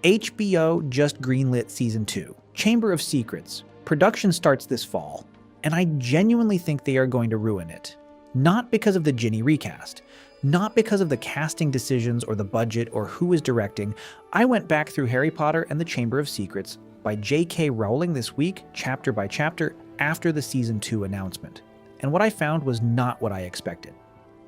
HBO just greenlit Season 2, Chamber of Secrets. Production starts this fall, and I genuinely think they are going to ruin it. Not because of the Ginny recast, not because of the casting decisions or the budget or who is directing. I went back through Harry Potter and the Chamber of Secrets by J.K. Rowling this week, chapter by chapter, after the Season 2 announcement. And what I found was not what I expected.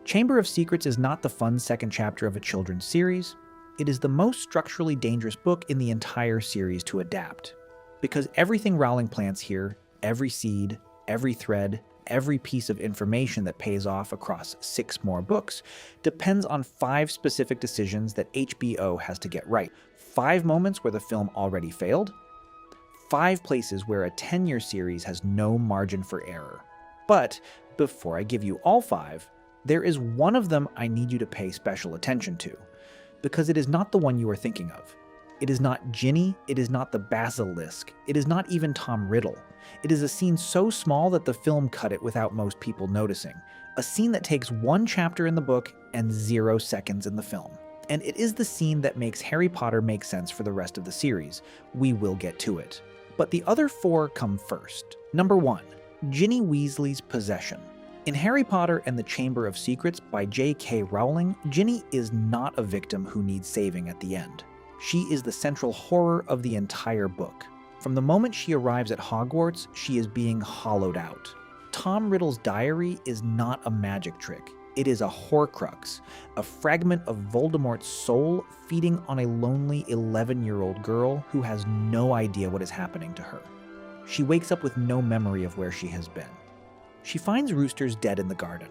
Chamber of Secrets is not the fun second chapter of a children's series. It is the most structurally dangerous book in the entire series to adapt. Because everything Rowling plants here, every seed, every thread, every piece of information that pays off across 6 more books, depends on 5 specific decisions that HBO has to get right. 5 moments where the film already failed. 5 places where a 10-year series has no margin for error. But before I give you all 5, there is one of them I need you to pay special attention to, because it is not the one you are thinking of. It is not Ginny, it is not the basilisk, it is not even Tom Riddle. It is a scene so small that the film cut it without most people noticing. A scene that takes 1 chapter in the book and 0 seconds in the film. And it is the scene that makes Harry Potter make sense for the rest of the series. We will get to it. But the other 4 come first. Number 1, Ginny Weasley's possession. In Harry Potter and the Chamber of Secrets by J.K. Rowling, Ginny is not a victim who needs saving at the end. She is the central horror of the entire book. From the moment she arrives at Hogwarts, she is being hollowed out. Tom Riddle's diary is not a magic trick. It is a Horcrux, a fragment of Voldemort's soul feeding on a lonely 11-year-old girl who has no idea what is happening to her. She wakes up with no memory of where she has been. She finds roosters dead in the garden.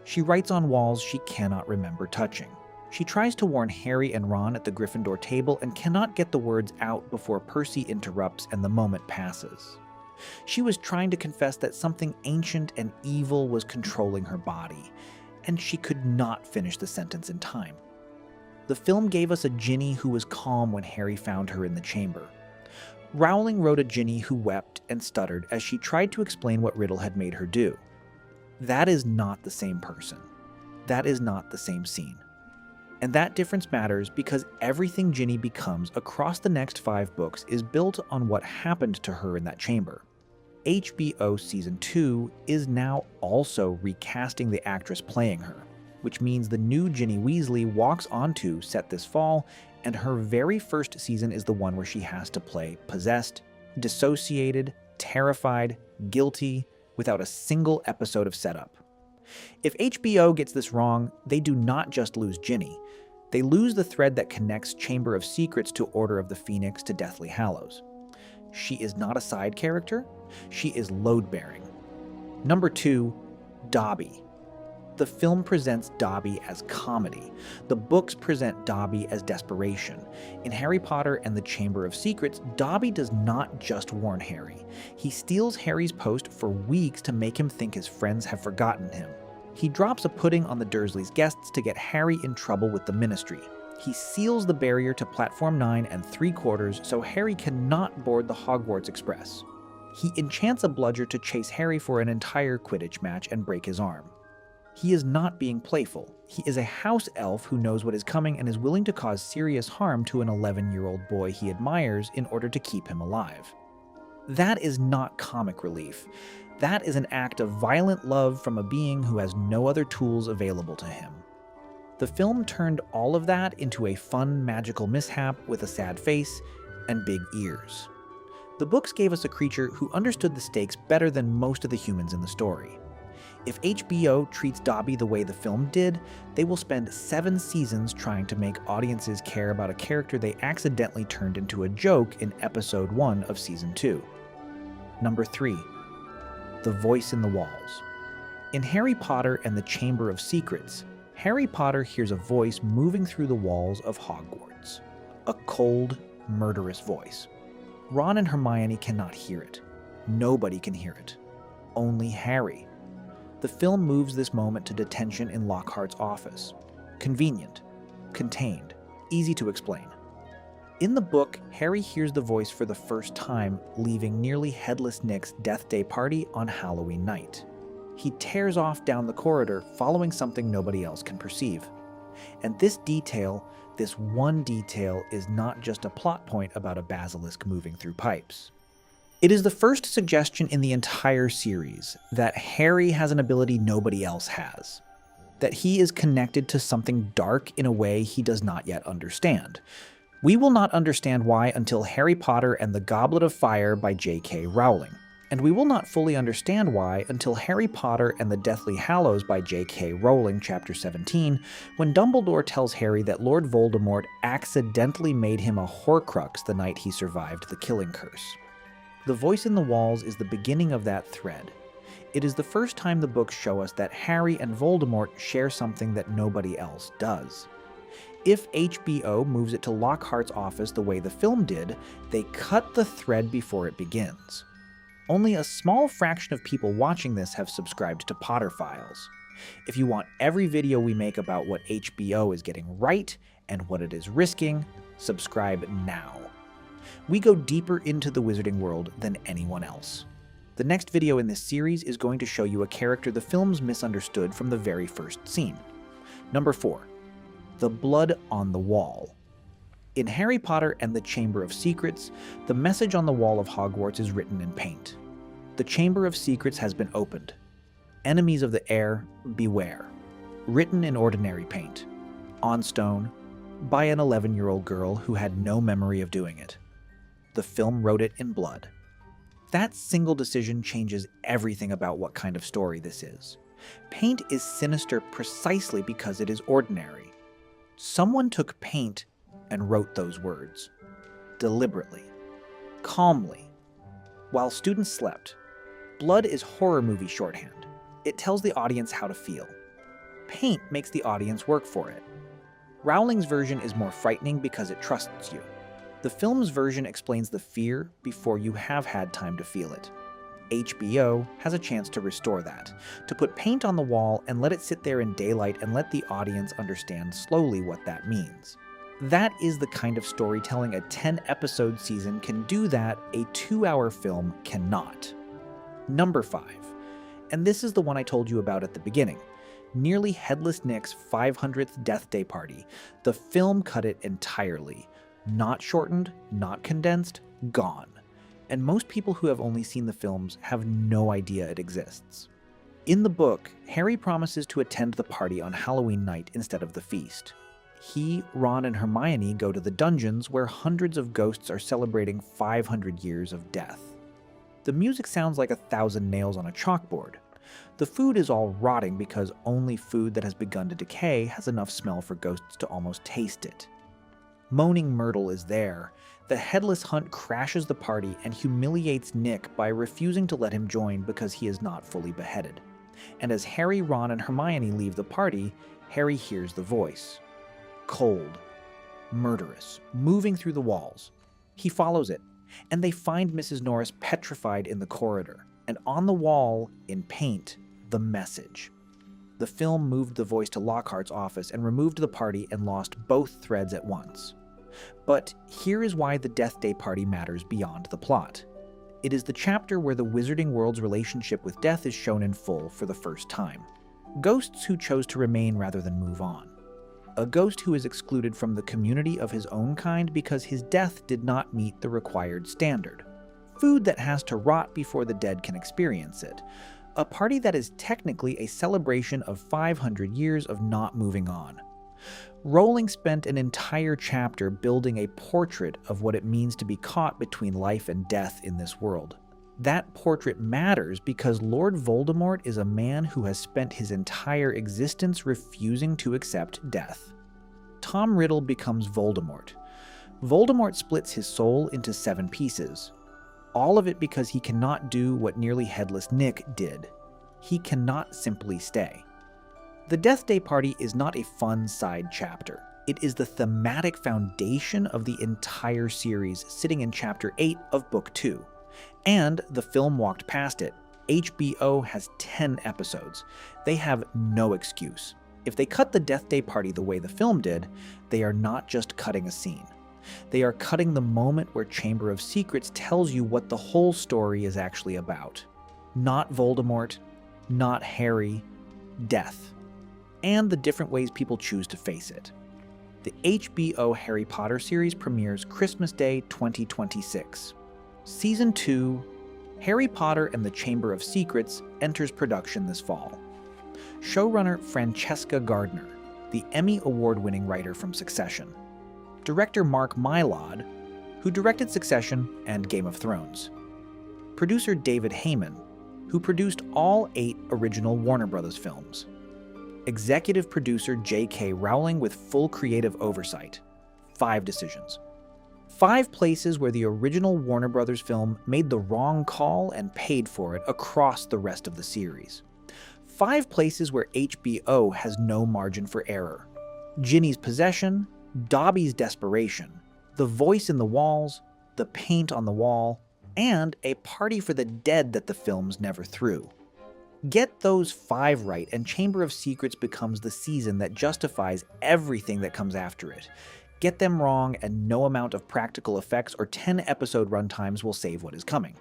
She writes on walls she cannot remember touching. She tries to warn Harry and Ron at the Gryffindor table and cannot get the words out before Percy interrupts and the moment passes. She was trying to confess that something ancient and evil was controlling her body, and she could not finish the sentence in time. The film gave us a Ginny who was calm when Harry found her in the chamber. Rowling wrote a Ginny who wept and stuttered as she tried to explain what Riddle had made her do. That is not the same person. That is not the same scene. And that difference matters because everything Ginny becomes across the next 5 books is built on what happened to her in that chamber. HBO Season 2 is now also recasting the actress playing her, which means the new Ginny Weasley walks onto set this fall, and her very first season is the one where she has to play possessed, dissociated, terrified, guilty, without a single episode of setup. If HBO gets this wrong, they do not just lose Ginny. They lose the thread that connects Chamber of Secrets to Order of the Phoenix to Deathly Hallows. She is not a side character, she is load-bearing. Number 2, Dobby. The film presents Dobby as comedy. The books present Dobby as desperation. In Harry Potter and the Chamber of Secrets, Dobby does not just warn Harry. He steals Harry's post for weeks to make him think his friends have forgotten him. He drops a pudding on the Dursleys' guests to get Harry in trouble with the Ministry. He seals the barrier to Platform 9 3/4 so Harry cannot board the Hogwarts Express. He enchants a bludger to chase Harry for an entire Quidditch match and break his arm. He is not being playful. He is a house elf who knows what is coming and is willing to cause serious harm to an 11-year-old boy he admires in order to keep him alive. That is not comic relief. That is an act of violent love from a being who has no other tools available to him. The film turned all of that into a fun, magical mishap with a sad face and big ears. The books gave us a creature who understood the stakes better than most of the humans in the story. If HBO treats Dobby the way the film did, they will spend 7 seasons trying to make audiences care about a character they accidentally turned into a joke in episode 1 of season 2. Number 3, the voice in the walls. In Harry Potter and the Chamber of Secrets, Harry Potter hears a voice moving through the walls of Hogwarts. A cold, murderous voice. Ron and Hermione cannot hear it. Nobody can hear it. Only Harry. The film moves this moment to detention in Lockhart's office. Convenient, contained, easy to explain. In the book, Harry hears the voice for the first time leaving Nearly Headless Nick's Deathday Party on Halloween night. He tears off down the corridor, following something nobody else can perceive. And this detail, this one detail is not just a plot point about a basilisk moving through pipes. It is the first suggestion in the entire series that Harry has an ability nobody else has, that he is connected to something dark in a way he does not yet understand. We will not understand why until Harry Potter and the Goblet of Fire by J.K. Rowling, and we will not fully understand why until Harry Potter and the Deathly Hallows by J.K. Rowling, Chapter 17, when Dumbledore tells Harry that Lord Voldemort accidentally made him a Horcrux the night he survived the Killing Curse. The voice in the walls is the beginning of that thread. It is the first time the books show us that Harry and Voldemort share something that nobody else does. If HBO moves it to Lockhart's office the way the film did, they cut the thread before it begins. Only a small fraction of people watching this have subscribed to Potter Files. If you want every video we make about what HBO is getting right and what it is risking, subscribe now. We go deeper into the wizarding world than anyone else. The next video in this series is going to show you a character the films misunderstood from the very first scene. Number 4. The blood on the wall. In Harry Potter and the Chamber of Secrets, the message on the wall of Hogwarts is written in paint. The Chamber of Secrets has been opened. Enemies of the air, beware. Written in ordinary paint. On stone, by an 11-year-old girl who had no memory of doing it. The film wrote it in blood. That single decision changes everything about what kind of story this is. Paint is sinister precisely because it is ordinary. Someone took paint and wrote those words. Deliberately. Calmly. While students slept. Blood is horror movie shorthand. It tells the audience how to feel. Paint makes the audience work for it. Rowling's version is more frightening because it trusts you. The film's version explains the fear before you have had time to feel it. HBO has a chance to restore that, to put paint on the wall and let it sit there in daylight and let the audience understand slowly what that means. That is the kind of storytelling a 10-episode season can do that a 2-hour film cannot. Number 5. And this is the one I told you about at the beginning. Nearly Headless Nick's 500th Deathday Party. The film cut it entirely. Not shortened, not condensed, gone. And most people who have only seen the films have no idea it exists. In the book, Harry promises to attend the party on Halloween night instead of the feast. He, Ron, and Hermione go to the dungeons where hundreds of ghosts are celebrating 500 years of death. The music sounds like 1,000 nails on a chalkboard. The food is all rotting because only food that has begun to decay has enough smell for ghosts to almost taste it. Moaning Myrtle is there. The Headless Hunt crashes the party and humiliates Nick by refusing to let him join because he is not fully beheaded. And as Harry, Ron, and Hermione leave the party, Harry hears the voice. Cold. Murderous. Moving through the walls. He follows it, and they find Mrs. Norris petrified in the corridor, and on the wall, in paint, the message. The film moved the voice to Lockhart's office and removed the party and lost both threads at once. But here is why the Deathday Party matters beyond the plot. It is the chapter where the wizarding world's relationship with death is shown in full for the first time. Ghosts who chose to remain rather than move on. A ghost who is excluded from the community of his own kind because his death did not meet the required standard. Food that has to rot before the dead can experience it. A party that is technically a celebration of 500 years of not moving on. Rowling spent an entire chapter building a portrait of what it means to be caught between life and death in this world. That portrait matters because Lord Voldemort is a man who has spent his entire existence refusing to accept death. Tom Riddle becomes Voldemort. Voldemort splits his soul into 7 pieces. All of it because he cannot do what Nearly Headless Nick did. He cannot simply stay. The Deathday Party is not a fun side chapter. It is the thematic foundation of the entire series, sitting in Chapter 8 of Book 2. And the film walked past it. HBO has 10 episodes. They have no excuse. If they cut the Deathday Party the way the film did, they are not just cutting a scene. They are cutting the moment where Chamber of Secrets tells you what the whole story is actually about. Not Voldemort, not Harry, death, and the different ways people choose to face it. The HBO Harry Potter series premieres Christmas Day 2026. Season 2, Harry Potter and the Chamber of Secrets, enters production this fall. Showrunner Francesca Gardiner, the Emmy Award-winning writer from Succession. Director Mark Mylod, who directed Succession and Game of Thrones. Producer David Heyman, who produced all 8 original Warner Bros. Films. Executive producer J.K. Rowling with full creative oversight. 5 decisions. 5 places where the original Warner Bros. Film made the wrong call and paid for it across the rest of the series. 5 places where HBO has no margin for error. Ginny's possession, Dobby's desperation, the voice in the walls, the paint on the wall, and a party for the dead that the films never threw. Get those 5 right, and Chamber of Secrets becomes the season that justifies everything that comes after it. Get them wrong, and no amount of practical effects or 10-episode runtimes will save what is coming.